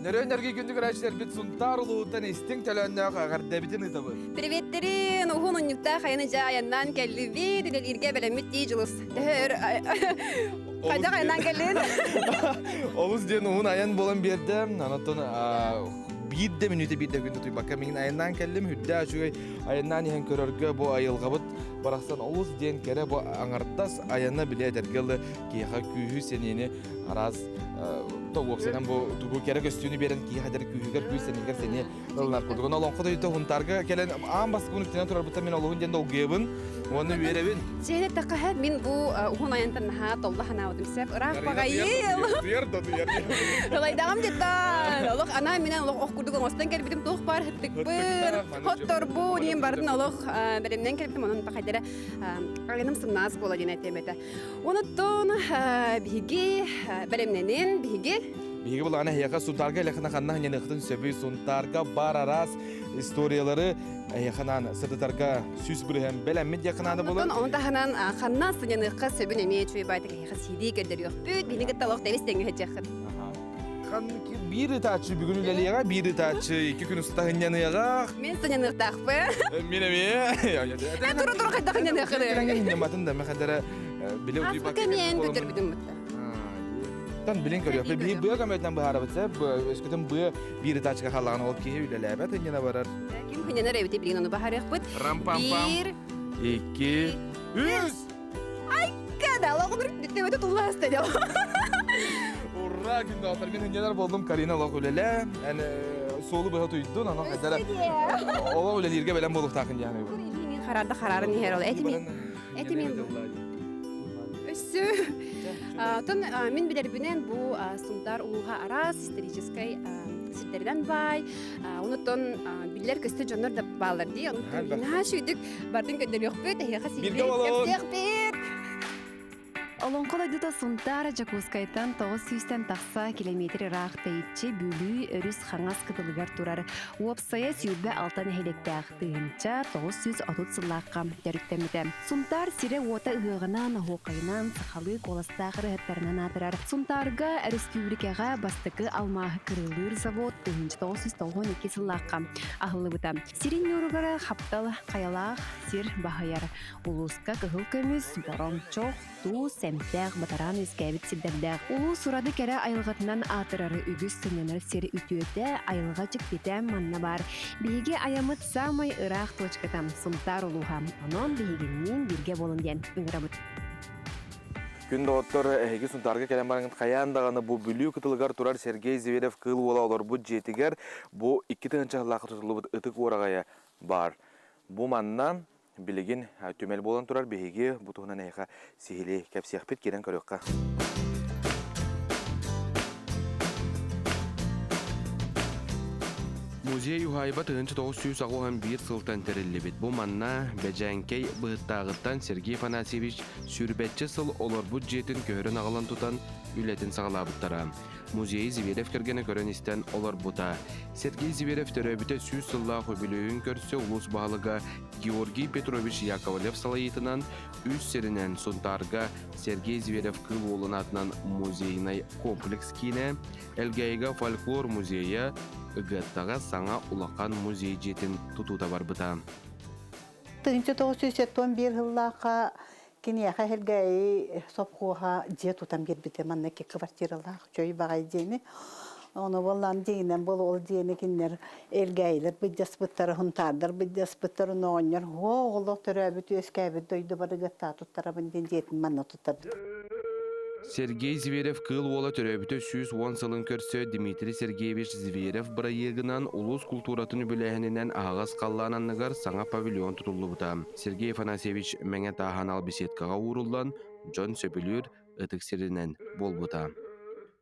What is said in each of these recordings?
Нөрөнөргө күндүк рачтер бит сунтар улуутан истиң төлөннөк агардабитин ытабы. Приветтерин, ухун уннюкта хайны жаяннан келлиби, дилелирге белемит дижулус. Кайда кайнан келлин? Олус ден уун аян болан бердем. Анатон бирде минуты бирде күндү туйбакка менин аяннан келдим. Хүддө ачугай аяннан иһен көрөргө бу айылгабыт барахсан олус ден кере бу аңартас аянна биле тергелди киха күйү сенени араз тогопсанан бу тугу керек өстүүнү берен ки хадер күйүгер күйсенигер сени ылнар курдугун олонко дойто хунтарга келен аан баскын үктенен турар бутта мен олугун ден долгебин оны беребин Жене такка мин бу ухун аянтан наха толла ханаудым сеп ырак багайыл. Лайдагам деттан. Олох ана менен олох ох курдугун остан келбидим тух бар хыттыкпын. Хотторбу нем бардын олох беремнен келбидим онун такайдара аганым сымнас бола ден темете. Онуттон биги беремненен биги Биги бул ана хияка сунтарга лекна ханна ненехтин сөбүй сунтарга бар арас историялары яханан сырдытарга сүз бирем белеммит якынады болот. Онун таханан ханна сыняныкка сөбүн эме чүй байтык яха сиди көрдөр yok. Бүт биниге талок дебестен хечехин. Хан бир тачы бүгүн үлелега бир тачы 2 күн устагынyaныга. Мен сыняныкдакпы. Менеме. Тура кайда хыняныкы. Мен матын да мехадара биле уй бак. Мен көтөр бидим мутта. Тан билен көрөп. Би бу гаметтен баара битсе, эскетен бу бир тачыга халаган алып кие үлелебе тыгына барар. Ким хыняныр эбити билген аны бахарык бут. Рам-пам-пам. 2 3 Ай, када логнур дитте тулла стеде. Ура, күндө атар мен хынянар болдум Карина лог үлеле. Аны солу бага туйдун, ана хадара. Ола үлелерге белен болуп такын яны. Мен карарда карарын нехер ол. Эти мен. Өссү. Тон мен билербинен бу сунтар улуга арас исторической сидерден бай. Онутон биллер көстө жонор да балдар ди. Онутон нашүйдүк бардын көдөр yok бөт. Яха сидер. Олонкола дута сунтар Жакускайтан 900-тен тақса километр рақта итче бүлі өріс хаңас кытылыгар турар. Уапсая сүйбе алтан хелекті ақтығынча 930 сыллаққа дәріктемеді. Сунтар сире ота ұғынан, хоқайынан, сақалы коластағыры әттарынан атырар. Сунтарға республикаға бастықы алмағы кырылыр завод 992 сыллаққа ағылы бұта. Сирин нөрігары хаптал қаялақ сир бағаяр. Улуска кығыл көміз, борон чоқ, ту сәмтәғ батаран өскәбіт сиддердәғ. Улу сурады кәрі айылғатынан атырары үгіз сөненер сері үтіөті айылға жүктеті манна бар. Бейге аямыт самай ырақ точкатам сунтар улуға. Онон бейгеннен бірге болын ден үңірабыт. Күндө оттор эги сунтарга келен барыңын каяндаганы бу бүлүү кытылыгар турар Сергей Зверев кыл бола олар бу жетигер бу 2 тыгынчалакы тутулубут ытык орагая бар. Бу маннан билигин төмел болан турар беги бутугунан эйха сихили кепсиякпет керен көрөкка. Музей юхайба 1991 сылтан терелебет. Бу манна бәжәнкей быттагыттан Сергей Афанасьевич сүрбәтче сыл олар бу жетін көрін ағылан тутан үлетін сағалабыттара. Музей Зверев кергені көрін істен олар бута. Сергей Зверев төрөбіте сүйіз сылла хөбілуін көрсе улус бағылыға Георгий Петрович Яковлев салайытынан үз серінен сунтарга Сергей Зверев кыл олынатынан музейнай комплекс кейіне, әлгейга фольклор музейі үгіттаға саңа улақан музей жетін тұтута бар бұта. 1971 жыллаға кенеяға әлгей сопқуға же тұтам кербіте маннеке квартиралақ жөй бағай дейіні. Оны болан дейінен бұл ол дейіні кенер әлгейлер бұддас бұттары хұнтардар, бұддас бұттары ноғынер. Оғылық түрі өбіті өскәбі дөйді бары ғытта тұттара бұнден дейін манна тұттарды. Сергей Зверев кыл ола төрөбүтө 110 сылын көрсө Дмитрий Сергеевич Зверев бырайыгынан улус культуратын бүлэхининен ағас қаллананныгар саңа павильон tutullubuta. Сергей Афанасьевич мәңе таахан ал беседкаға уруллан Джон Сөпүлүр ытык сиринен болбута.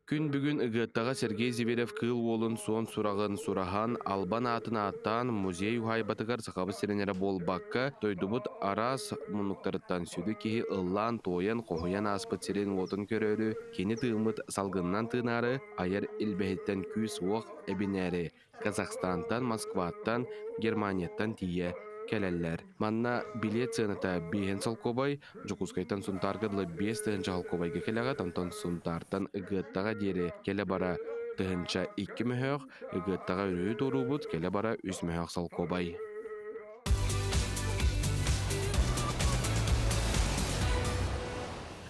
Күн бүгін ыгыттаға Сергей Зверев кыл олын сон сурағын сурахан албан атын аттан музей ухайбатыгар сақабы сиренері болбаққа тойдубут арас мұнуктарыттан сүді кеhi ыллан тойын қоғыян аспыт сирен отын көрөрі кені тыымыт салғыннан тынары айыр илбәхеттен күс оқ әбінәрі Казахстантан, Москваттан, Германияттан тие келеллер. Манна билет цената бейен салкобай, Жокускайтан сунтаргыдлы 5 тыгынча салкобайга келеға, тантан сунтартан ыгыттаға дере келе бара Тыһынча 2 мөһөөх, ыгыттаға үрүү турубут келе бара 3 мөһөөх салкобай.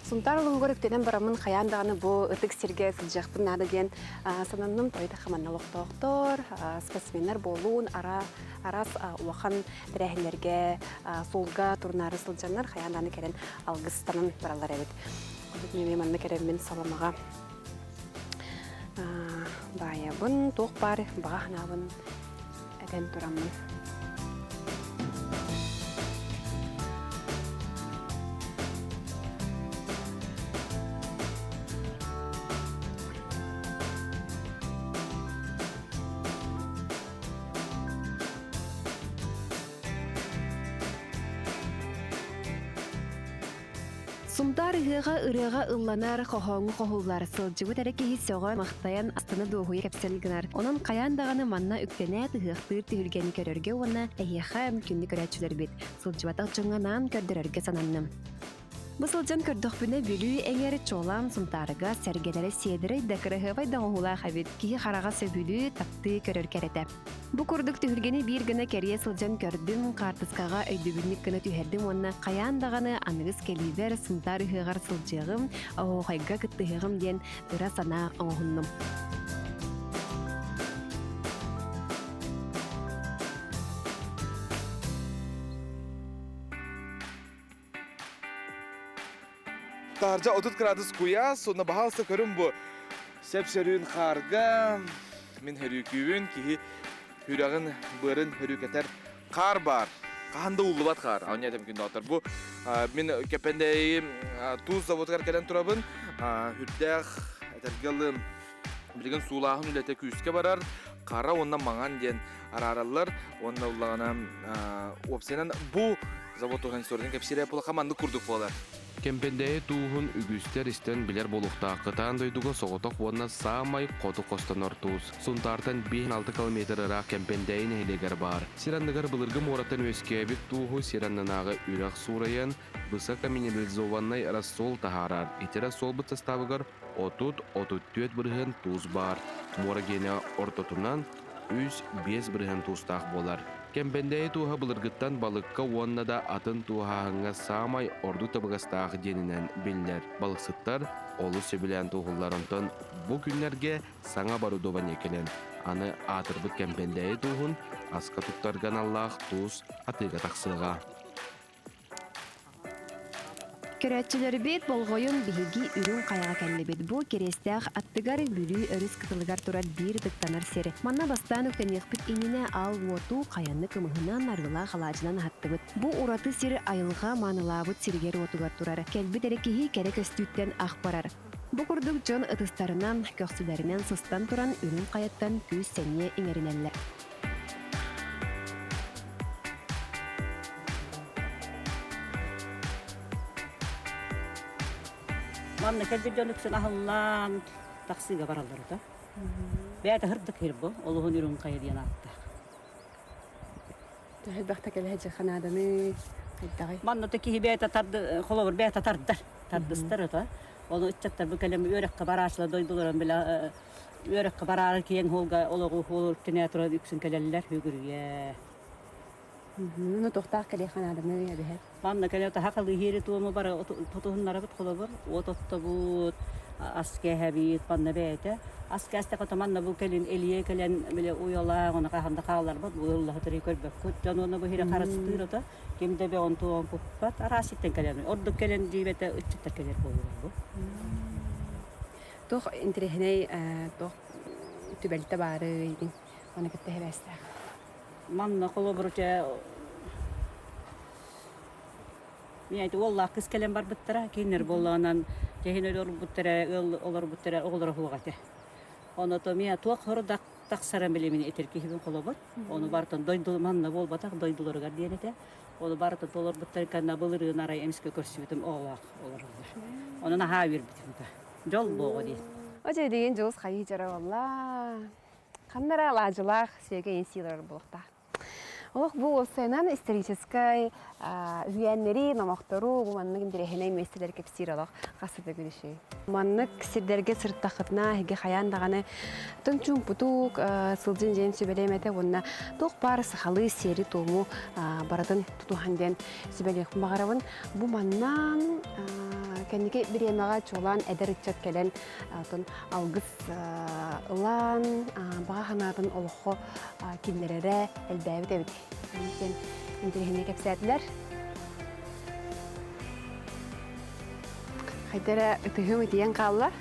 Сунтар улунгор үктенен барамын хаяндағаны бу ытык сирге сылжақпын нады ден сананным тойда хаманналық тоқтор, спортсменнер болуын, арас уахан тірәхілерге солға турнары сылжанлар хаяндағаны керен алғыстанын баралар әбет. Неме манны керен мен саламаға байабын, тоқ бар, бағанабын әден турамын. Сумдар ырыға ылланар қоғоңы қоғылар сылжыбы тәрекеhi соға мақтаян астаны доғуы кәпсәлгінар. Онын қаяндағаны манна үктенәт ұғықтыр түйілгені көрерге оны әйеға әмкінні көрәтшілер бет. Сылжыбатақ жоңанан көрдірерге сананным. Бұл сылжан көрдіқ бүні бүлі әңер чолан сумтарыға сәргелері седірі дәкіріғывай даңғыла қабет кейі қараға сөбілі тапты көрер кәрәті. Бұ күрдік түйілгені бір гіні кәрие сылжан көрдім қартысқаға өйдібінік гіні түйердім онына қаяндағаны анығыз келібер сумтар ұғығар сылжығым, оғайға күттіғым ден ұра сана оғынным. Таржа 30 градус куя, сонна бахалса көрім бұ. Сәпсерін қарға, мен хүрікүйін, кейі хүрағын бұрын хүрікетер қар бар. Қағанда ұлы бат қар, ауын әдем күнді атыр. Бұ, мен кәпендей туз заводғар кәлен тұрабын, хүрдәқ әтергелі білген сулағын үләті күйіске барар, қара онна маған ден араралар, онна ұлағына опсенен бұ завод организатордың кәпсері бұлы қаманды күрдік болар. Кемпендеи туухун үгүстер истен билер болуктаа кытаан дойдуга соғоток уонна саамай коту костанор туус. Сунтартан 5-6 километр ыра кемпендейин хелегер бар. Сирандыгар былыргы моратын өскебик тууху сирандынагы үрак сурайын бысака минерализованный рассол тахарар. Итера сол бытсастабыгар 30-34 бырыгын туус бар. Мора гене ортотунан 3-5 бырыгын туустаах болар. Кемпендеи туха былыргыттан балыкка уонна да атын туухаһыңа саамай орду табыгастаах денинен биллер. Балыксыттар олу сөбілен туғылларынтын бу күннерге саңа барудован екелен. Аны атырбыт кемпендеи туғын аска туттарган аллаах туус атыга тақсыға. Көрәтчілер бет болғойын бігі үрін қаяға кәлі бет. Бұл керестәқ аттығар бүлі өріс кытылығар тұрар бір дықтанар сері. Манна бастан өктен еқпіт еніне ал оту қаянны кымығынан арғыла қалажынан атты бұд. Бұл ураты сері айылға маныла бұд сергер отуғар тұрар. Кәлбі дәрекеhi кәрек өстүттен ақ барар. Бұл күрдік жон ытыстарынан, көксілерінен сыстан тұран үрін қаяттан күз сәне еңерінәлі. Манна кәлбір жонықсын ағылан тақсыға баралар да. Бәйті ғырдық ербі, олығын үрін қайыриян атты. Түхіл бақта кәлі әжі қанаданы қайдағай. Манна тәкейі бәйті тарды, қолабыр бәйті тардар, тардыстыр да. Оны үтчаттар бұл кәлемі өрекке барашыла дойдылырын білі өрекке барары кейін олға олығы олыр тіне тұрады үксін кәлелілер өгірге. Оны тоқтақ кәлі қанаданы әбіхет. Манна кәлемі хақылы ері туымы бары тұтығынлары бұд қолабыр. Ототты бұд, аске әбейт, манна бәйті. Аске әсті қыты манна бұл кәлін әлие кәлін біле ұяла, оны қағында қалар бұд. Бұл ұллағы түрі көрбек көт. Жан оны бұл хері қарасытыр ота. Кемді бе он туын бұппат. Араситтен кәлемі. Ордық кәлін дейбеті үтчіттер кәлер болуыр бұл. Тоқ интерехіней тоқ түбәлті бары үйдің. Оны күтті әбәстіғ. Манна қолабыр өте мен айты олла қыз кәлем бар бұттыра, кейінер болағынан кейін өлі олар бұттыра оғылар ұлғаты. Оны то мен туақ ғыры тақсаран білемін етер кейбін қолы бар. Оны бартын дойдыл манна бол батақ дойдылырғар дейін еті. Оны бартын толар бұттыр кәнна бұлырығын арай әміске көрсі бітім оғылақ олар ұлғар. Оны наға бер бітім. Жол боғы дейін. Өте деген жоғыз қайы жара олла. Қандара лажылақ сөйге енсилер болықта. Олық бұл осайнан историческай үйәннері, намақтару, бұл манның дәрехеней мәселер кепсир олық қасыды күніші. Маннык сирдерге сырттахытна хиге хаян даганы тончун путук сылжын жен сөбелемете онна тох бар сахалы сери тому баратын тутуханден сөбелек магарабын бу маннан кенеке биремага чолан эдеричет келен тон алгыс ылан бага ханатын олохо киллерере элбэбит эбит кен интерехине кепсәтләр Хайдара тыгым итен калла.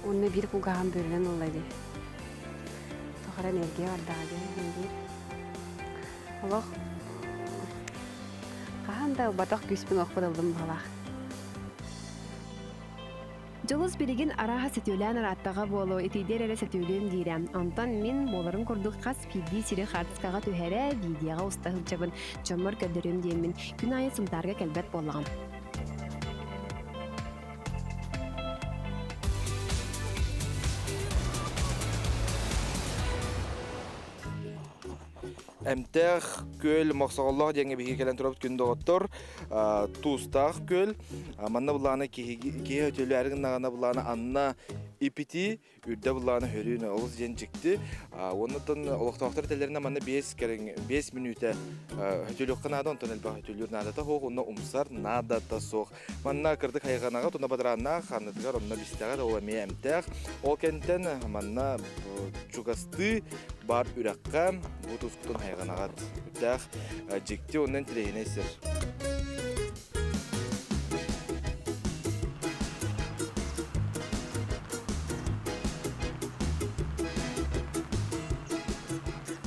Онны бир куган бөрүнөн улайды. Тохара энергия бардагы бир. Аллах. Каханда батак күспүн окпадылдым бала. Жолус билигин араха сетүлән араттага болу этидер эле сетүлүм дирем. Антан мен боларын курдук кас пиди сире хартскага түһәрә видеога устахылчабын. Чомор көдөрүм деймин. Күн айы сымтарга келбет боллагам. Әмтәх көл мақсағаллах деңе беге келен тұрап күн доғыттыр. Тустақ көл. Манна бұланы кеге өтелі әрігін нағана бұланы анна ипити үрді бұланы хөріні олыз ден жікті. Онытын олықтақтар тәлеріне манна 5 минута өтелі қынады, онтын әлбі өтелі надата хоқ, онна умсар надата соқ. Манна кірдік хайғанаға, тұна бадыранна қанытығар, онна бістіғар оламе әмтәх. Ол кәнттен манна чугасты бар үрәққа бұл тұсқытын хайғанағат үтәқ жекте оннан тілейіне сір.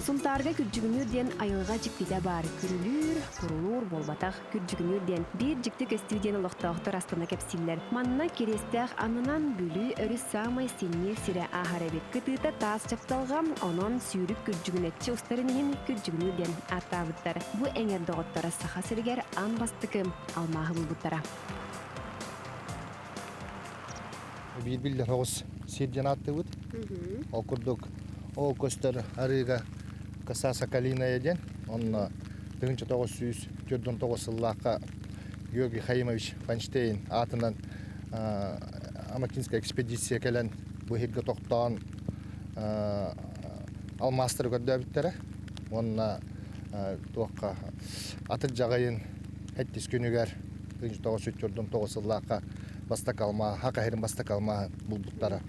Сумтарга күржүгүнүр ден айылга жикпиде бар. Күрүлүр, курулур болбатах күржүгүнүр ден. Бир жикти көстүден лохтоохтор астына кепсиллер. Манна керестех анынан бүлү өрүс самай синне сире ахарабет. Кытыта тас чапталгам, онон сүйрүк күржүгүнетчи устарынын күржүгүнүр ден аттабыттар. Бу эңер доготтора саха сиргер ан бастыкым алмахы булбуттара. Билбиллер хоғыз серден атты бұд. Ол күрдік ол көстер арыға Каса Соколина еден. Онна 1949 жыллаққа Георгий Хаимович Файнштейн атынан Амакинская экспедиция келен бұл жерге тоқтаған алмастыр көрді әбіттері. Онна тоққа атыр жағайын әттес күнігер 1949 жыллаққа бастак алма, хақа херін бастак алма бұл бұттары.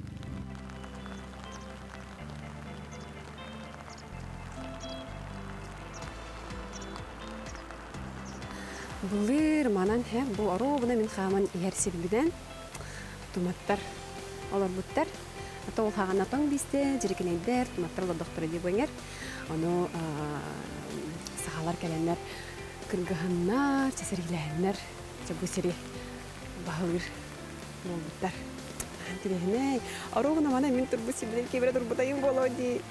Булыр манан бу аробуна мен хаман ярсибиден томаттар алар буттар ата ол хаганатан бисте жиркенедер томаттар доктор дип оңер аны сахалар келеннер кыргыганнар чесергиләннәр чабусери бахыр бул буттар антилехне аробуна мана мен турбуси белән кебре турбутайым болоди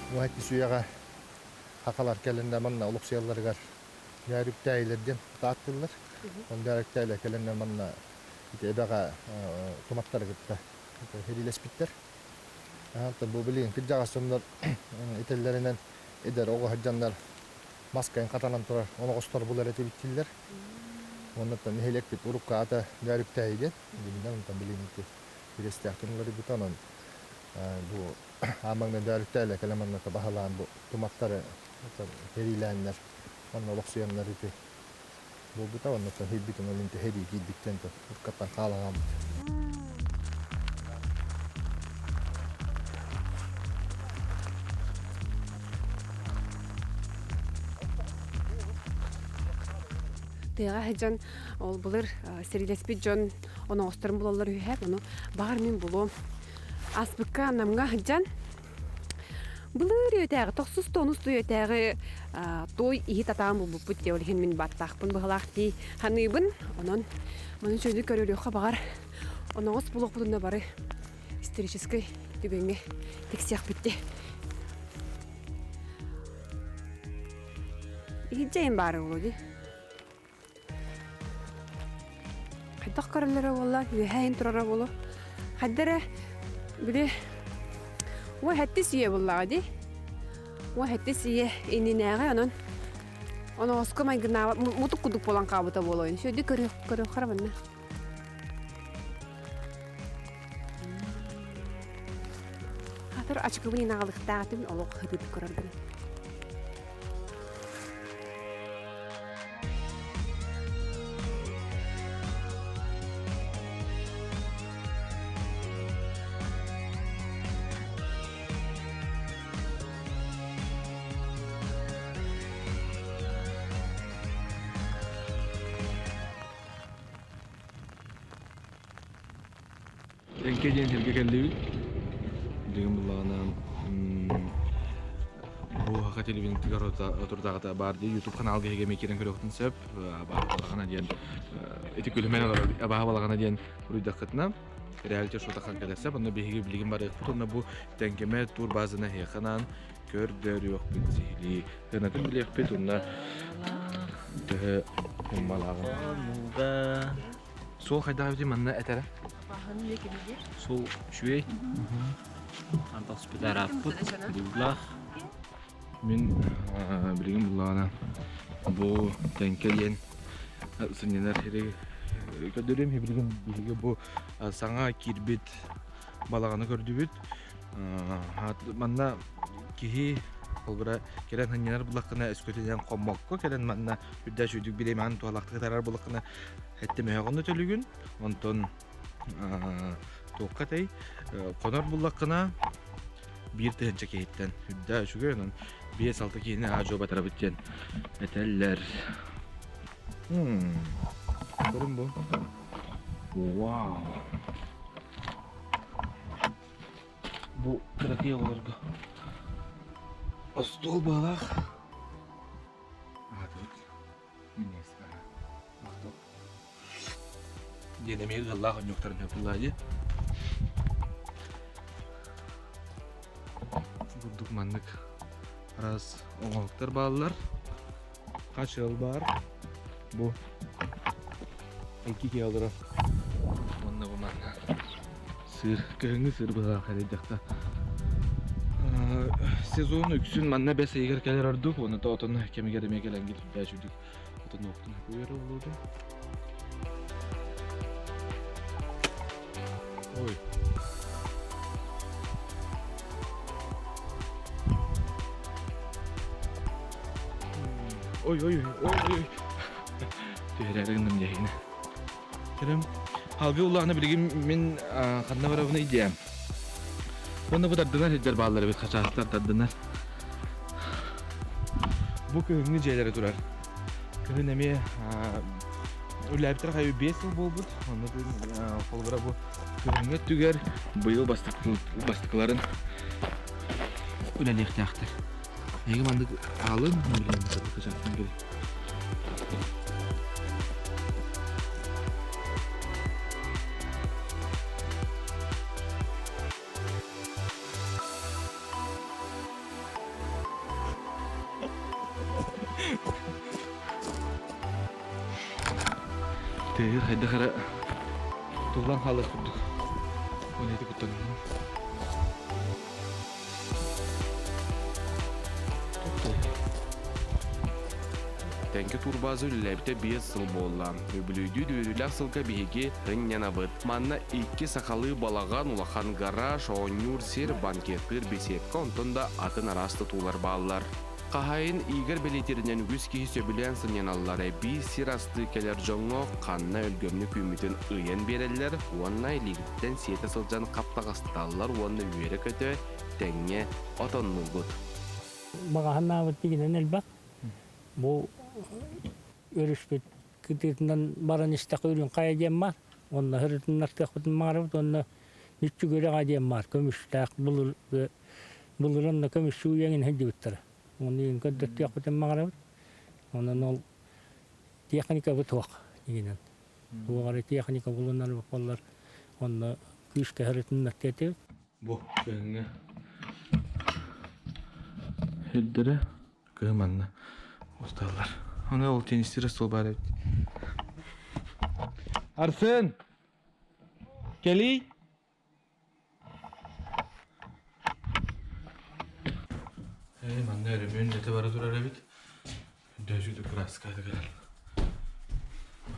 Уайты сүйеға хақалар кәлінде манна ұлықсияларығар ярүктәйлерден тааттылар. Он ярүктәйлер кәлінде манна әбәға томаттар күтті херилеспиттер. Бұл білейін күджаға сондар етелерінен едер оғы хаджандар маскайын қатанан тұрар, оны қостар бұлар әте біттілер. Оннаттан нехелек бит ұрыққа ата ярүктәйден. Оннаттан білейін бірестіяқтыңлары бұтанын. Bu amangdan dərliklərlə kələmanla bahalan bu tomatları herilenler, onunla loksuyanlar idi. Bu da onunla hebbitin olunca heri giddikten de urkattan kalan. Тыга хаҗан ол булыр стерилеспит жон оны остырын булалар үйәп, оны бар мен булу. Аспыкка намга хаҗан булыр өтәгә 90 тонус өтәгә той и татам бу путте ул хин мин баттахпын быгылахти ханыбын онон моны чөйдү көрөлөккө багар оногос булук булунда бары исторический түбеңе тексиях битти иҗейм бары улуди кайдак каралары болла үйәйин турара болу хаддере Биле وهتي سيه والله دي وهتي سيه إني ناقة أنا أسكو ما يقدر متوقع بولان قابته بولين شو دي كريو خربنا خاطر أشكوني ناقة اختارت من الله خديت كربنا Enkejen herge kellebi. Деген буллагана бу хака телевизион тигарota отурдагата бар ди YouTube каналга хеге мекерен көрөктүн сөп багана диен эти күлмен алар абага балагана диен уйдакытна реалити шота хан келесе бунда биги билигин бар тонна бу тенгеме тур базына хеканан көрдөр yok битсили тена билек бетунна те малага сол хайда бити манна этера сол швей Антас педараппут, дивлах. Мен билген булана. Бу тенкелен сыннар хере көдөрөм билген биге бу саңа кирбит балаганы көрдүбүт. Манна кихи олбура келен ханнар булакына өскөтөдөн коммокко келен манна үддө жүдүк билеман туалакты тарар булакына хеттеме хагында төлүгүн. Онтон Тоққатай қонар бұллаққына бір тәнче кейттен үдді үшігін 5-6 кейіне ажо батыра біттен әтәлләр көрім бұл вау бұл қырақия оларға стол балақ денемей ғаллақ өнөктарын өпіллады Bulduk manlık раз оңалықтар балалар қашыл бар bu 2 килограмм онда bu manna sır köyüngü sır bala kadar sezon üksün manna 5 aygar keler arduk onu da otun kemiga demeye gelen gidip yaşadık otun oktun koyar oldu oy Oy. Tüyerlerim yayını. Kerem, halgı Allah'ına bilgim min kanna var bunu ideyim. Bunu bu taddılar hediler bağları bir kaçaklar taddılar. Bu köyünü ceylere durar. Köyün emeği öyle bir tarafı 5 yıl buldu. Ondan kolbara bu köyünü tüger. Bu yıl bastıkların öyle lehtiyaktır. Ege mandık alın mı bileyim tadı kaçaktım gerek. Tehir hayda kara tuğlan halı kurduk. O neydi kutlanım? Тәнке турбазы үлләбіте 5 сыл болла. Өбілүйді дүйрілі сылға бейге ғыннена бұд. Манна 2 сақалы балаған улахан гараж, оңюр сер банкеттір беседка онтында атын арасты тулар баллар. Қағайын игер белетерінен үгіз кейі сөбілен сыненаллары бей сер асты келер жоңы қанна өлгөмні күмітін ұйын берелер, онна илігіттен сеті сылжан қаптағасталар онны үйері көті тәңе отонны бұд. Бағағанна бұд дегенен әлбақ. Бұл өріспет күтетінен баран істақ өрін қая дем бар. Онна хүретін артық бұтын мағарып, онна нүтчі көрі ға дем бар. Көміштақ бұлырынна көміші үйеңін хәнді бұттыры. Оны ең көдді тұяқ бұтын мағарып. Онын ол техника бұт оқ дегенен. Бұғары техника бұлынар бұқалар. Онна күшке хүретін артеті. Bu köyüne hüddere kıymanla ustalar. Ona ol tenisleri sol bari. Arsın! Geli! Manna örümün nete bara durar ebit. Dözüdü kraskaydı gel.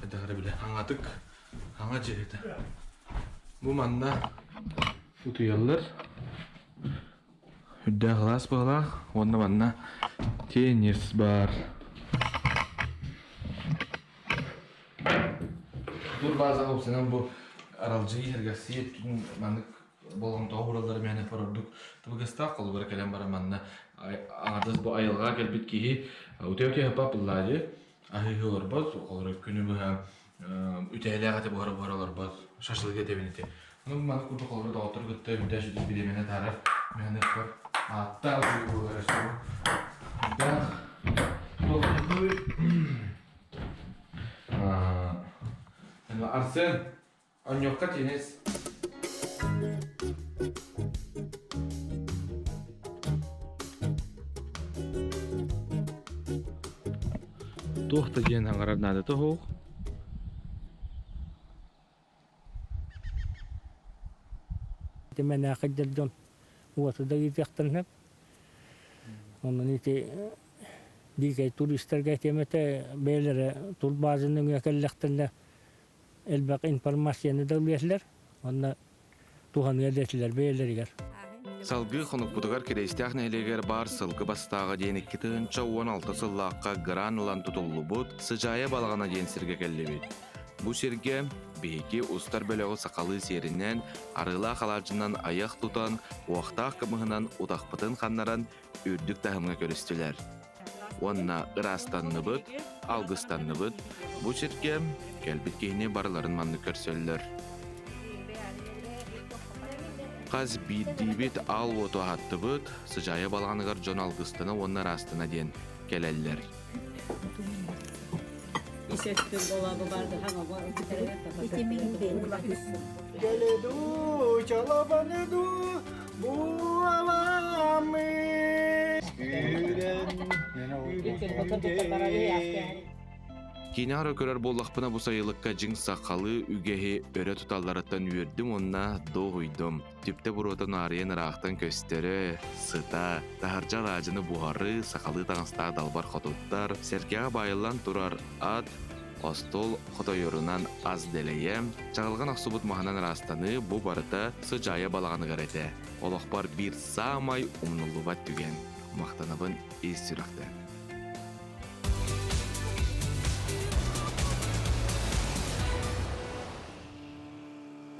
Adagara bile hangadık. Hanga cerete. Bu manna utuyallar. Hüdde glas bağla. Onda manna tenis bar. Dur bazı opsiyon bu aralcıyı hergesi manık bolğun toğuraları meni parorduk. Tıbıgısta qolu bir kelem bara manna ağadız bu ayılga gelbit ki öte hapa bulladı. Ahi horbaz olur günü bu üteyle gati bu haralar baz şaşılık edebinti. Bunu manık kurdu qolu da otur gitti üte şu bilemene taraf meni var. Hatta bu resu. Da Arsen, anyokka tienes. Tohta gen hangarar nada toho. Temene akadjon uwata da yitaqtanap. Onun iti dikay turistlerge temete beylere tul bazının yakallaqtalla elbaq informasyonu da bilirler. Onda tuhan geldiler beyleriger. Salgı xonuk budugar kerestiyaq nehleger bar sılgı bastağa den 2-16 sıllaqqa gran ulan tutullu bud sıcaya balağına den sirge kellebit. Bu sirge beki ustar bölöğü sakalı serinden arıla xalarcından ayaq tutan uaqtaq kımıhынан udaqpıtın xannaran ürdük tahımına körüstüler. Onna ırastanlı bud, algıstanlı bud. Bu sirge gelbit kehine barıların manlı körsöller. Qaz bidibit al oto hattı bud, sıcaya balağınıgar jon algıstına onna rastına den keleller. İsettim dolabı vardı ama bu Geledu, çalabanedu, bu avami. Kini hara körer bollaqpına bu sayılıkka jing sakalı ügehi öre tutallarıttan üyerdüm onna doğuydum. Tüpte burotan arayan ıraqtan köstere, sıta, taharcal ağacını buharı, sakalı tağıstağ dalbar xotuttar, serkeğa bayılan turar at, ostol xotoyorunan az deleyem, çağılgan aqsubut mahanan rastanı bu barıta sıcaya balağını garete. Oloqbar bir samay umnullubat tügen, maqtanabın iz süraqta.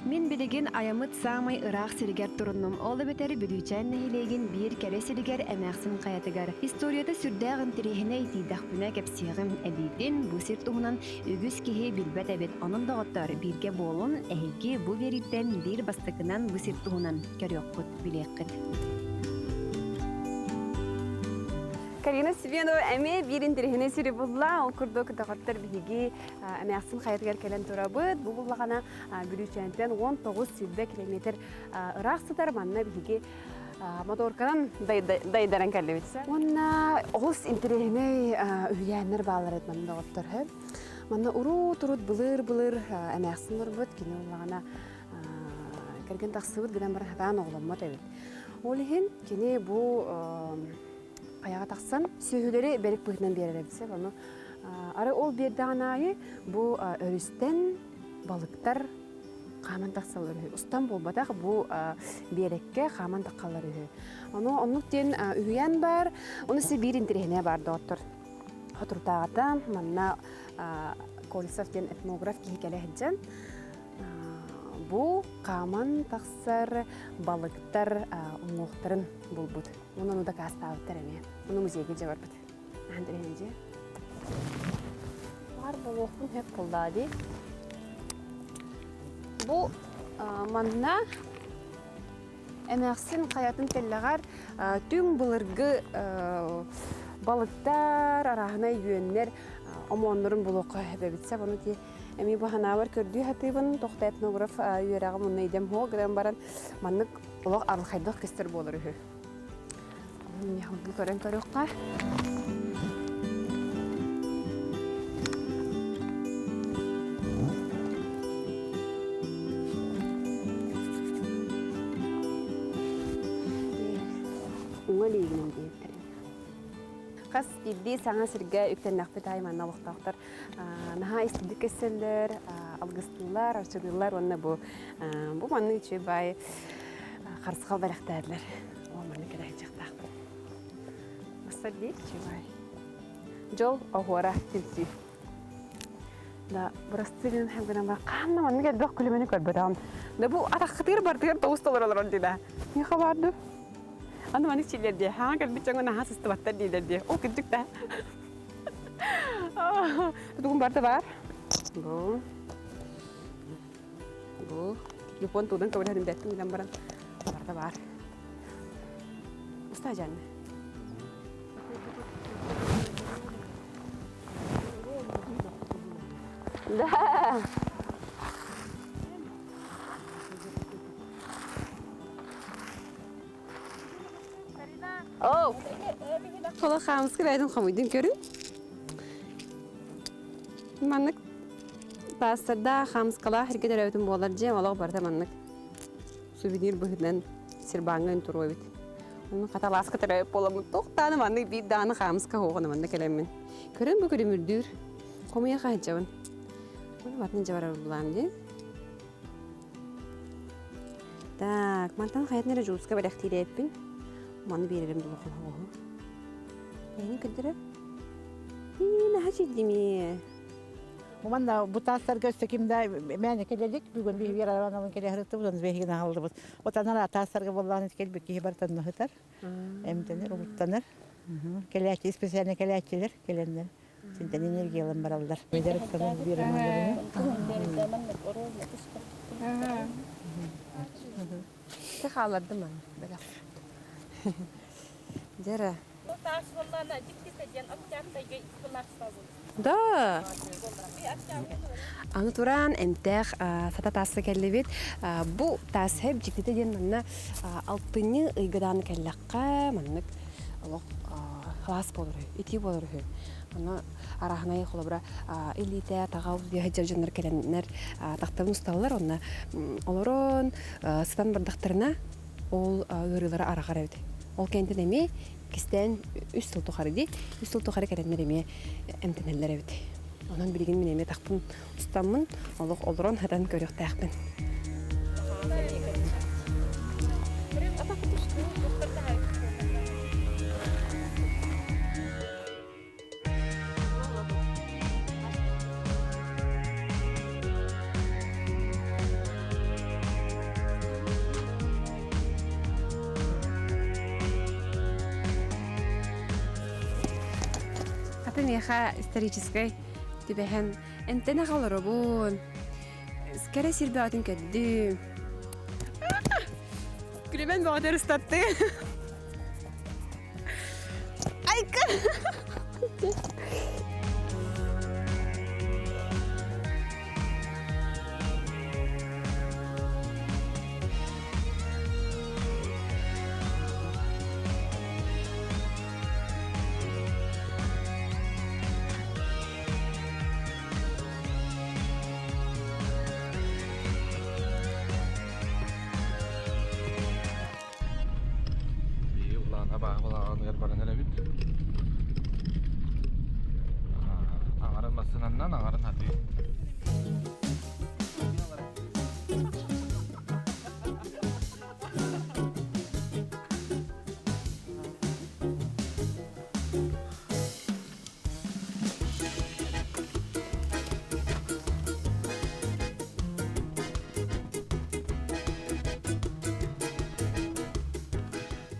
Min bilеген ayamıt samay ıraq sirger turunum. Olı beteri büdüçen nehilegen bir kere sirger emäqsin qayatıgar. Historiyada sürdäğin tirihine itidaqpına kepsiğim edidin. Bu sirtuhunan ügüs kehi bilbet ebet onun dağıttar birge bolun ehilgi bu veritten bir bastıkınan bu sirtuhunan köryoqqut bileqqit. Karina Sibyanova эме бирин тирихине сири булла, окурдо кытагаттар биги эмяксын хаятыгар келен турабыт. Бу буллагана бүрүчентен 19 силбе километр ыраксытар манна биги моторканан дайдаран келебитсе. Онна олус интерихине үйәннер балар этман дагаттар хэ. Манна уру турут былыр эмяксын урбут кине буллагана керген таксыбыт гыдан бар хатан огломма тебит. Олихин кине бу Ayağa taqsan, söhüleri berek bıhından bereribse, onu arı ol berdi anayı bu örüsten balıktar qaman taqsal örühü. Ustan bolbadak bu berekke qaman taqallar örühü. Onu den üyen var, onu size bir interihine var doktor. Oturtağıda, manna Kolisov den etnograf ki hikale hedecen. Bu qaman taqsar balıktar umuqtарын bulbut. Onu da kastavıttar eme. Onu müzeyge cevap bit. Andreyince. Var balıqın hep kulladı. Bu manna emäqsin qayatın telleğar tüm bulurgu balıktar arahına yönler omonların buluqa hebebitse bunu ki Emi bu hanavar kördüğü hatibin toxta etnograf yörəğim onu idem ho gıdan baran manlık olaq arılxaydıq kester bolur ühü. Onun yaxılgı kören körüqqa. Uğa liğinin deyiptirin. Қас билди саңа сирге үктеннәкпе тайманна вақтақтар. Наха истидик эсселер, алгыстылар, арчылылар, онна бу манны үче бай қарсықал барақтадылар. Ол манны кедәй жақтақ. Мастар дейк үче бай. Жол оғуара тилси. Да бурастырын хәмгенә бар. Қанна манны кәдбәк күлемене көрбәдәм. Да бу атақытыр бардығыр тоғысталар олар дида. Не хабарды? Аны маник чилерди. Ха, кәлбит жаңа наха сыстыбаттар дейдерди. О, күддік та. Бүгін барды бар. Бұл. Телефон тудан көбір әдім дәттім үлен баран. Барды бар. Уста жанны. Да. Оу. Кола хамыз кірайдың қамайдың көрін. Маннык тастарда хамыз қала әркетер әуітін болар жем, олығы барда маннык сувенир бұхыдынан сирбаңын тұру өбіт. Оның қаталас кітер әуіп боламын. Тоқтаны маннык бейт даны хамыз қағуғаны маннык әлемін. Көрін бұл көрі мүрдір. Қомыя қағыт жауын. Бұл батын жаварар бұлам де. Так, мантан қаятнары жуызға бәрәқ тейді әппін. Маны берерім дұлықын хоғы. Әйні күдірі? Наға жетдеме. Манда бутастар көстекимда мәне келелик бүгін бир аранын келе хырыкты бұдан бехигин алдыбыз. Отанар атастарга болланы келбек ки бартан хытар. Эмтенер улуттанар. Келәчи специально келәчилер келендер. Синтен энергиялар баралдар. Медеректен берем. Тахаларды ман. Дера. Да. Аны туран энтех сата тасы келлебит. Бу тас хеп жигите ден манна алтыны ыйгыдан келлакка маннык алок хас болор, ити болор. Аны арахнай холобра элите тагау бияҗар җаннар келеннәр тактан усталар онна олорон стан бардактарына ол өрүләре арагар әйт. Ол кенде неме кистен үст тул тухарыди, үст тул тухары келеннәр эме эмтенелләр әйт. Онан билген мен эме тактын устаммын, олок олорон хадан көрөк такпын. Меха исторической тибехан энтена халарабун скоро сирбятин кадды Күлемен бағдар ұстатты. Айка!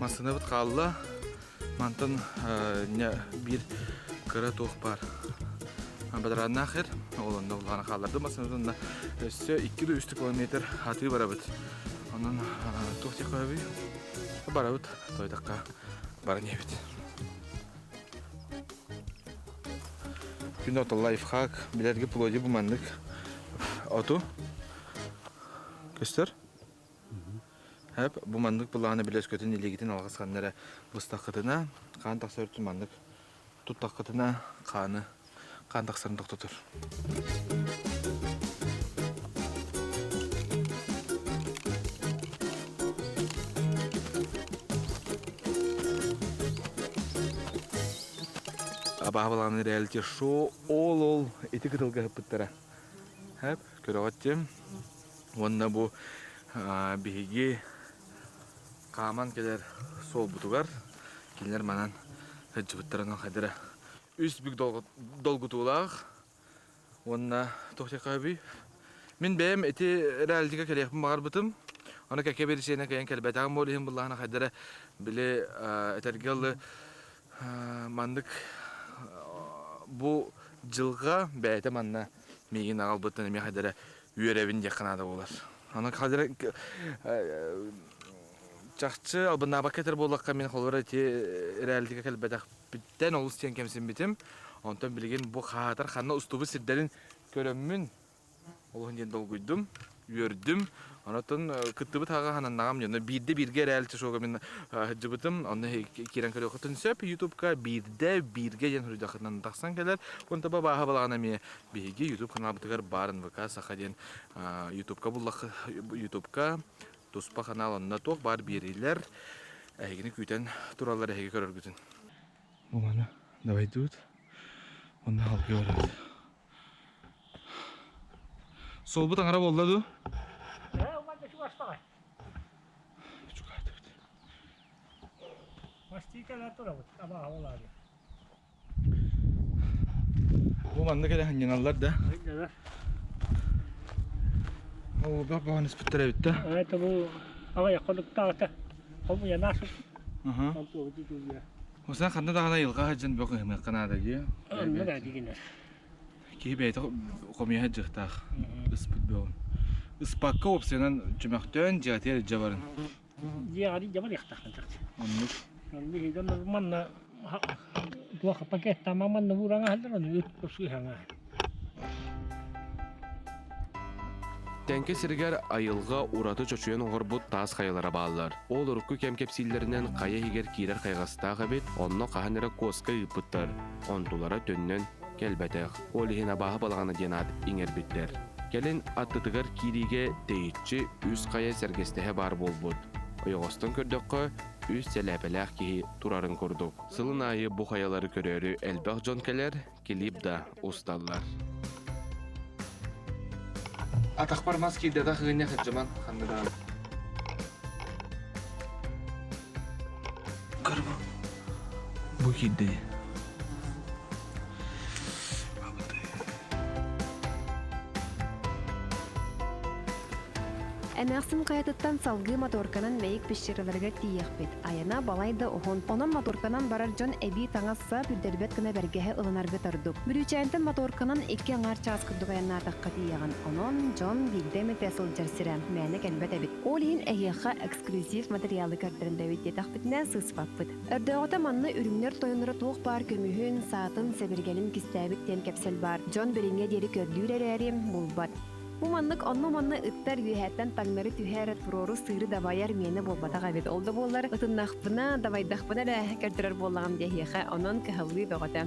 Масына бит қалла, мантын bir кыра тоқ бар. Бадран нахер, оланда улана қаларды масына өсі 2-3 километр аты бара бит. Онан тоқти қойбай бара бит, тойдаққа бара не бит. Күн оты лайфхак, білерге плоди бұмандық. Оту, көстер? Hep bu mandık bulağını biles kötün ilegitin alğıskanlara bıstaqıtına, kan taqsarıtın mandık tuttaqıtına kanı, kan taqsarındıq tutur. абаабаланы реалити шоу ол эти кытылга хыппыттара. Хэп, көрөгөттем. Онна бу биһиги каман келер сол бутугар. Кинлер манан хыджыбыттарынан хадыра. Үс бүк долгутуулаах. Онна тохтекаби. Мен бэм эти реалитига келехпин багар бытым. Ona keke berişene kayan kelbetağım bolihim bullahına kadere bile etergeli mandık bu jılga beyte manna migin ağal bıttın emi kadere üyerevin yakınada olar. Ona kadere çakçı albına baketer bollakka men kolora eti realitike kelbetağ bitten olus diyen kemsin bitim. Ondan bilgin bu hatar xanna ustubu sirderin körömmün olun diyen dolguydum, üyerdüm. Anatan kıttıbı tağa hanannağam yönü birde birge reality show'a min hıcıbıtım onu kiren kere okutun söp YouTube'ka birge yen hırıdakından taksan gelir onta ba baha balağına mi birge YouTube kanal bıtıgar barın vaka sağa diyen YouTube'ka bullak YouTube'ka Tospa kanal onunla tok bar biriler egini küten turallar egi körür gütün bu bana davay tut onunla halkı var sol bu tangara bolladı Bu manda kele hanyanallar da. O baba nispettere bitti. Evet bu ama yakınlıkta o ya nasıl? Aha. O sen kanda daha da yılga hacın bok hemen kanada gi. Ne da digine. Ki beyte komiye hacıqtaq. Ispıt bu. Ispakka opsiyonan cümaqtön jatiyer jabarın. Jari jabar yaxtaqan taqti. Onluk. Onu hidan manna dua paket tamaman nurang haldan onu yutsu hanga. Тәнке сиргер айылға ураты чочуян оғырбут тас қайылара бағалар. Ол ұрыққы кем-кепсиллерінен қая егер кейрер қайғастағы бет, онны қағаныры қосқа ұйпыттар. Онтулара төннен келбәтәқ. Ол ехен абағы балағаны денат еңер біттер. Келін аттытығар кириге дейітші үз қая сәргестіғе бар бол бұд. Ойғыстың көрдіққы үз сәләпіләқ кейі тұрарын көрдік. Сылын айы бұ қаялары көрері әлбәқ жон келер, келіп да ұсталар. Атақпар мас кейді да қығыне қыджыман қандыдан. Көрбі. Бұ кейді. Әмәқсін қайатыттан салғы моторканан мәйік пешшерілерге тиекпет. Айына балайды оғын. Онын моторканан барар жон әбі таңаса бүддербет кіна бәргеhe ылынарғы тардық. Бүрүчәйінтін моторканан екі аңар час күрдіғ әйіна атаққа тиеған. Онын жон білдемі тәсіл жарсыран. Мәні кәлбәт әбет. Ол ең әйеға эксклюзив материалы кәрдірінде өттетақ бітіне сыспаппыт. Өрдіғыта манны үрімнер тойыныры тоқ бар көміхін, саатын, сәбіргелін кістәбіттен кәпсел бар. Жон біріңе дері көрдүр әрәрем бұлбат. Bu manlık onlu manlı ıttar gühetten tangları tüheret proru sığırı davayar meni bolbata gabet oldu bollar. Itınnaxpına, davaydaqpına da kertirer bollağım dehiyeğe onun kıhavlı doğata.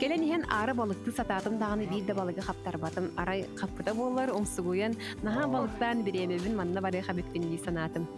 Gelen ihen arı balıktı satatım dağını bir de balığı kaptar batım. Aray kapıda bollar omsuguyan. Naha balıktan bir emevin manna barı habitbinliği sanatım.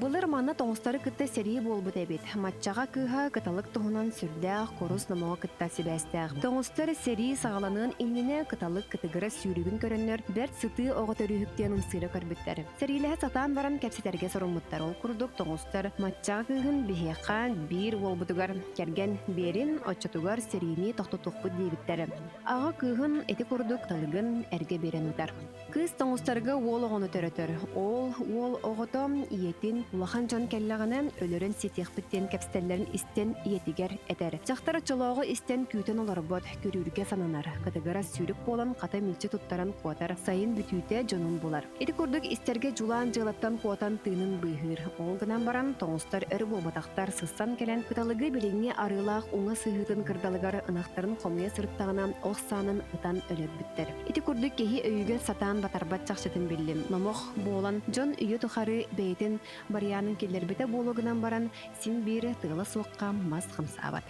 Бұлыр маны тоңыстары кітті сәрі болбыт әбет. Матчаға кыға кыталық тұғынан сүрдәқ, корус намаға кітта себәстәқ. Тоңыстары сәрі сағаланын инніне кыталық кытығыры сүйрігін көрінер, бәрт сыты оғыт өріхіктен ұмсыры көрбіттер. Сәриліғі сатан баран кәпсетерге сұрымыттар ол күрдік тоңыстар. Матчаға кығын бігеқан бір болбытығар. Керген берін отчатығар сәріні тоқты-тоқпыт дейбіттер. Аға кығын әті күрдік талығын әрге берен ұтар. Кыз тоңыстарға ол оғыны төрөтөр. Ол оғытым иетін улахан улахан жон келлағына өлөрін сетех біттен кәпстеллерін истен иетигер әтер. Жақтары чолоғы истен күйтен оларбот көрүрге сананар. Катагара сүйрік болан қата милчі туттаран қуатар. Сайын бүтүйте жонун болар. Эти курдук истерге жулан жылаттан қуатан тыынын быйхыр. Олгынан баран тоңыстар өр болбатақтар сыссан келен кыталыгы билеңе арылақ уңа сыһытын кырдалыгар ынақтарын қомуя сырыттағына оқсанын ытан өлөр бүттер. Эти курдук кеһи өйгө сатан батарбат чақшытын биллим. Номох болан жон үйө тухары бейтин барьянын келлербите бологынан баран син бири тыгыла суокка мас хамсабат.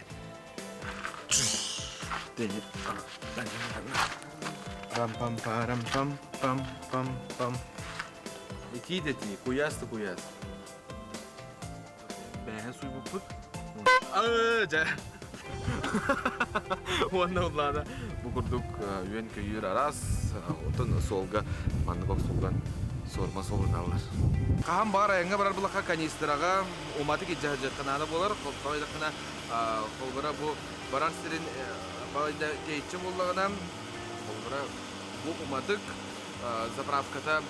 Пам-пам-парам-пам-пам-пам-пам. Ити, куясты. Бәһә суй буппут. Жа. Онна уллана букурдук үйен көйür арас, отын солга мандыгок солган сорма солыналар. Каһам бар айыңа барар булакка канистрага уматы киҗә җаткананы булар, кайдакына колбара бу баран сирин байда кейчим буллагынан колбара бу уматык заправката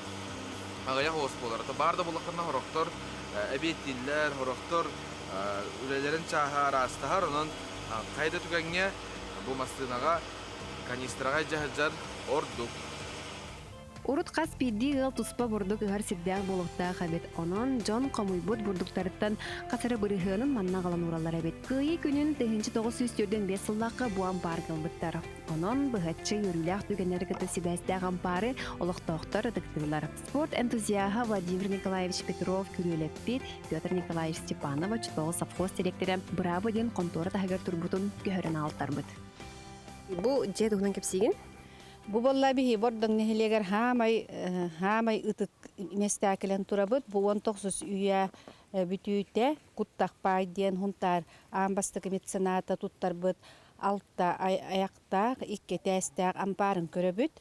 агая хос булар. Барда булаккана хорохтор, әбеттилләр, хорохтор үлелерин чаһа арастахар, онон кайда түгәнгә бу мастынага канистрага җаһаҗар ордук. Урут қас пидди ыл туспа бурдук ыгар сиддәк болуктаа хабет. Онон жон комуйбут бурдуктарыттан касары бырыһынын манна калан ураллар эбит. Кыйы күнүн 1904-5 сыллакка буан бар кылбыттар. Онон быһатчы юрүләк түгәннәр кыты сибәстәгән пары олохтоохтор ыдыктылар. Спорт энтузиаха Владимир Николаевич Петров күрүлеп бит, Петр Николаевич Степанович тоғы совхоз директоры Браво ден контора тагыр турбутун көһөрөн алтарбыт. Бу же тугунан кепсиген Бу болла бихи бордың нехилегер хамай ытык местәкелен турабыт. Бу 19 үйә бүтүйте куттакпай ден хунтар амбастык мецената туттарбыт. Алтта аяқта икке тәстәк ампарын көрөбүт.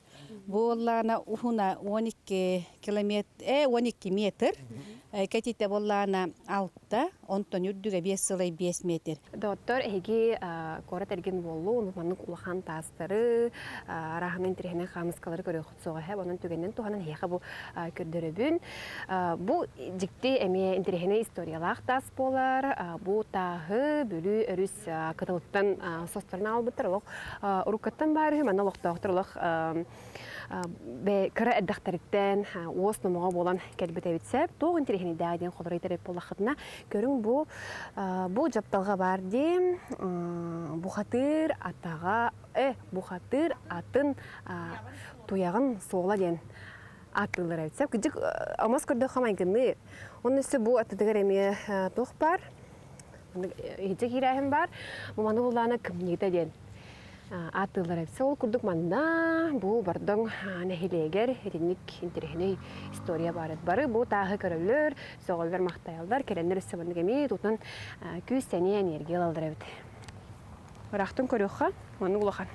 Бу боллана ухуна 12 метр. Кәтите боллана алтта, онтон үрдүгө 5 сылай 5 метр. Доктор эги кора терген болу, манның улахан тастары, рахамын тирехне хамыскалары көрө хутсога һәм анын түгеннен туханын хеха бу көрдөрөбүн. Бу жикти эме тирехне историялак тас болар. Бу тагы бүлү өрүс кытылыктан состарына албыттыр. Уруккаттан бары мана локтоктурлук бе кыра эддактарыттан оос номого болан келбете битсе, тогын тирехне даден холорой тереп болахытына көрүң бу жапталга бар ди бухатыр атага бухатыр атын туягын соғла ден атылыр айтса кыжык амас көрдө хамайгыны onun üstü bu atıdıgar emeğe toh бар hiç kirahim бар bu manı bulana kımniyete den atılır hepsi ol kurduk manda bu bardın nehileger hedinik interehine istoriya barı bu tağı körülür soğulver mahtayallar kerenler üstü bandı gemi tutun 200 sene enerji aldır evet bıraktın körüqa manı bulağan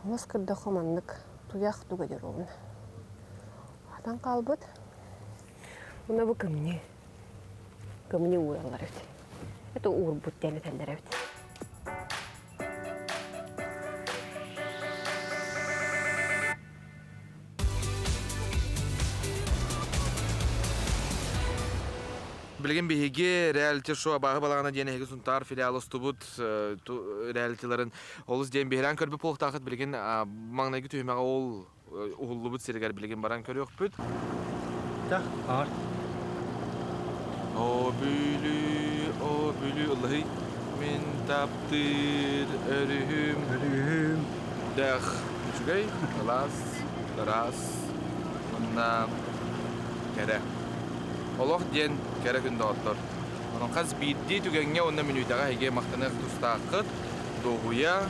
Moskva'da komandık tuyak tugadır olun. Atan kalbıt. Buna bu kımni. Kımni uğrallar evet. Это ур буттен тендер evet. Bilgin bihigi reality show bağı balağına diyen hegi suntar filial ostubut reality'ların oluz diyen bihiran körbü poluk taqıt bilgin mağnayı tüymeğe ol uğullubut serigar bilgin baran körü yok büt. Tah, ağır. O bülü Allah'ı min taptır örühüm dağ üçgey kalas daras ondan kere Allah diyen kere günde otlar onun kaz bitti tügenge onda minütaga hege maqtanıq tustaqıt doğuya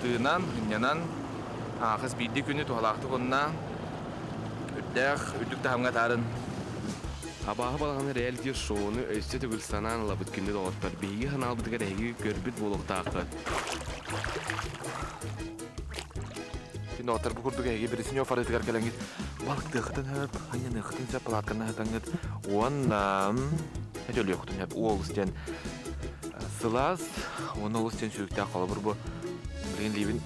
tığınan hınyanan kaz bitti günü tuhalaqtı ondan üddük tahamga tarın Абаһы балағаны реалити шоуны өсті түгіл санан лабыт күнді доғыттар. Бейгі ханал бұдығар әйгі көрбіт болуқтақы. Енді оттар бұл күрдігі әйгі бірісіне офарытығар кәләңгет. Балықты ұқытын әп, ханен ұқытын сәп палатканна ұтаңгет. Оннам... Әтөлі ұқытын әп, ол ұстен сылас, оны ол ұстен сүйікті ақалы бұр бұ. Білген лейбін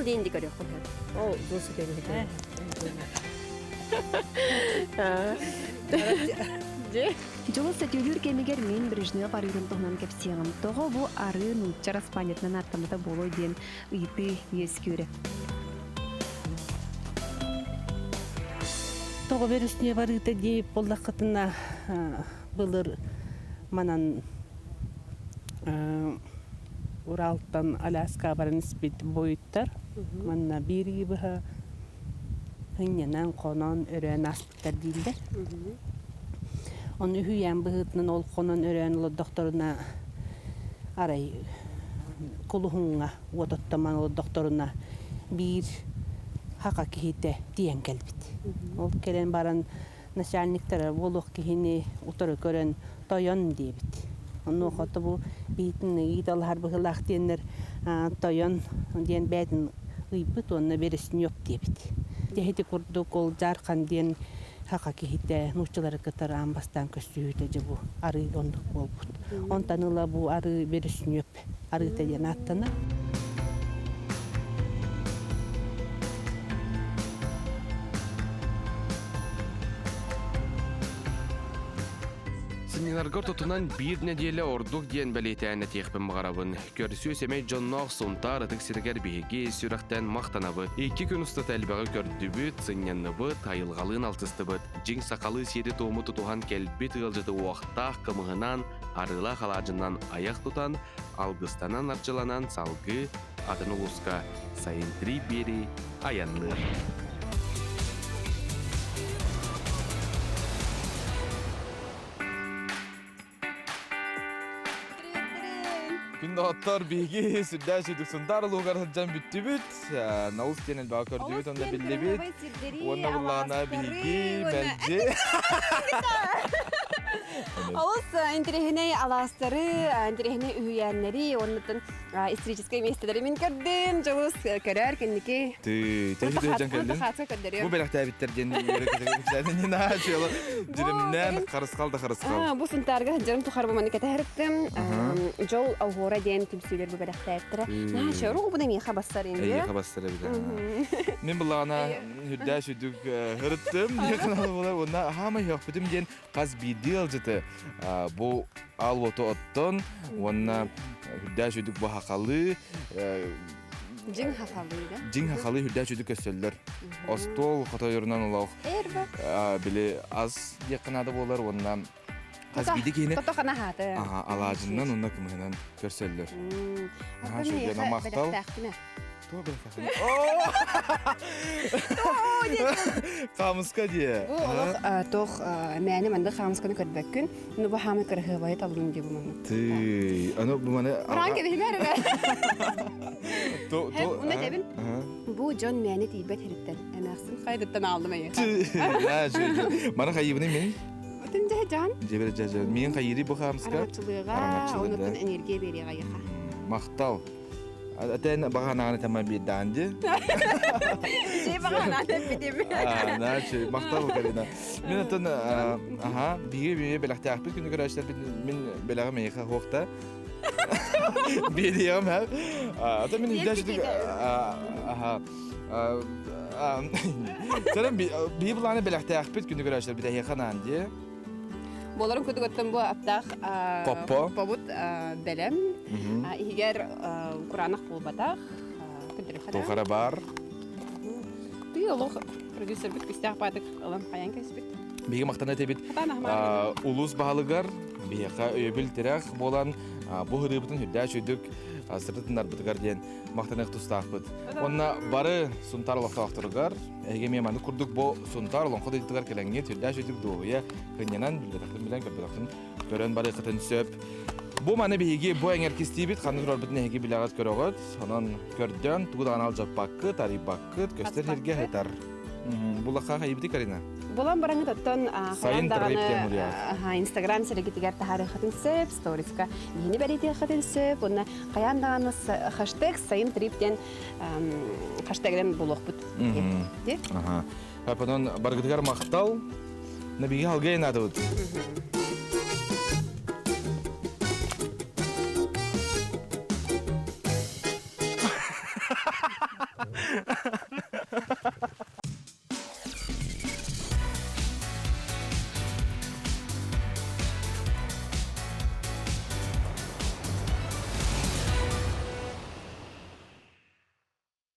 ол дейін де көрек қылды. Ол досы көреді. Жолы сөтөлүр кемегер мен Брежнев арыйрын тоғынан кепсиғым. Тоғы бұ ары нұтчар аспанетнан аттамыда болой ден ұйты ес көрі. Тоғы бер үстіне барыты дейіп болдақытына бұлыр манан Уралтан Аляска барын іспет бойыттар. Манна бері бұға хыннянан қонан өрен аспыттар дейілдер. Onu hüyen bıhıtının ol konan öğren ol doktoruna aray kuluhunga odottaman ol doktoruna bir haka kihite diyen gelbit. Ol kelen baran naşalniktara boluk kihini otoru gören toyon diyebit. Onu oxotu bu bitin idalhar bıhılak diyenler toyon diyen bədin ıybıt onunla beresin yok diyebit. Deheti kurduk ol jarkan diyen haka kihite nuşçuları kıtara ambastan köstüğüte ce bu arı onduk bolbut. Ontanıla bu arı beresin yok. Arı teden attana. Сининаргар тотунан bir неделе ордук диен бәлетәне текпен мағарабын. Көрсү семей жоннақ сонтар атык сиргер беге сүрәктен мақтанабы. 2 күн уста тәлбәгә көрдүбүт, сынянныбы, тайылгалын алтыстыбыт. Жиң сакалы сири тому тутуган келбит ылжыты уақта кымыгынан, арыла халажынан аяк тутан, алгыстанан арчыланан салгы, атын улуска сайынтри бери аянны. Күнді аттар беге сүрдә сүрдік сұндар ұлғар хыджан бүтті бүт. Наус тенел бағы көрді бүт, онда білді бүт. Онда бұллағына беге, бәлде. Олыс интерехіне аластары, интерехіне үйәнлері, оннытын исторической местелері мен көрдім. Жолыс көрер кеннеке. Тәжі келдін. Бұл бәліқті әбіттерден не нашылы жүрімнен қарысқалды. Бұл сұнтарға жарым тұқар бұманы кәті әріптім. Жол ауғора ден түмсүйлер бұл бәліқті әттірі. Шөру бұны мейқа бастар енді. Мейқа бастар әбіді. Мен бұлағына хүрдә сүдік ғырыттым. Онна хама хеқ бүтім ден қаз бейді алжыты. Бұл ал оты оттон. Онна хүрдә сүдік бұл хақалы. Жин хақалıydı. Жин хақалы хүрдә сүдік өссөллер. Остол қотайырынан олауқ. Әрбі. Білі аз деқынады болар. Онна қаз бейді кейіне. Тотоқана хаты. Алажынан онна кімгінен көрсөллер. Шөйден амақтал. Қамысқа де. Бұл олық тоқ мәні мәнді қамысқаны көрбәккін. Үні бұл хамы көрігі байы талының де бұл мәні. Түй, аны бұл мәні... Құран кебе бәрі. Ұны дебін, бұл жон мәні дейбет херіттен. Әмәқсін қайдыттан алдым әйі. Мана қайыбыны мен? Өтін жә жан. Жебері жа жан. Мен қайыры бұл қамысқа? Араңатшылыға, оныттың энергия бері қайыға. Мақтал. Атен бағанағаны тәмәл бейданды. Жей бағанағаны бедем. Нәші, мақтал қарина. Мен атын, биге беләқті ақпет күні көрәшілер мен беләғым ейқа хоқта. Бейдейім әп. Атын мен үдәшілік... Сәрім бейі бұланы беләқті ақпет күні көрәшілер бейді ейқан әнде. Боларын көтік өттім бұл аптақ побут бәлем. Егер құранық бұл батақ. Тоқара бар. Бұл олық продюсер бүт күстіғ бадық ұлан қаян кәсбет. Бейгі мақтаны тәбет ұлыс бағалығар, бейіға өйбіл тірәқ болан бұл ғырыбытын хүрдә шөйдік сыртытындар бұтығар ден мақтанық тұстақ бұд. Онна бары сұнтар олақта ақтырығар, әйге меманды күрдік бұл сұнтар оланқы дайдығар кәләңге түрдә шөйдік доғыя көненен білдетақтың білен көрбетақтың көрін бары қытын сөп. Бұл маны бейге бұл әңер кестейбет, қанын ұрар бұтын әйге білағат көріғыт, сонан көрден тұғыдаған ал жап баққыт, ари баққыт, көстер herге хайтар. Бұл аққа қайыбыды, Карина? Болан бараңы тоттон қаяндағаны Инстаграм сәрегетігер тахары қатын сөп, сториска ені бәреті қатын сөп, оны қаяндағаны хаштег сайын триптен хаштегден болуқ бұд. Апанон барғытығар мақтал, набиге алғайын ады бұд.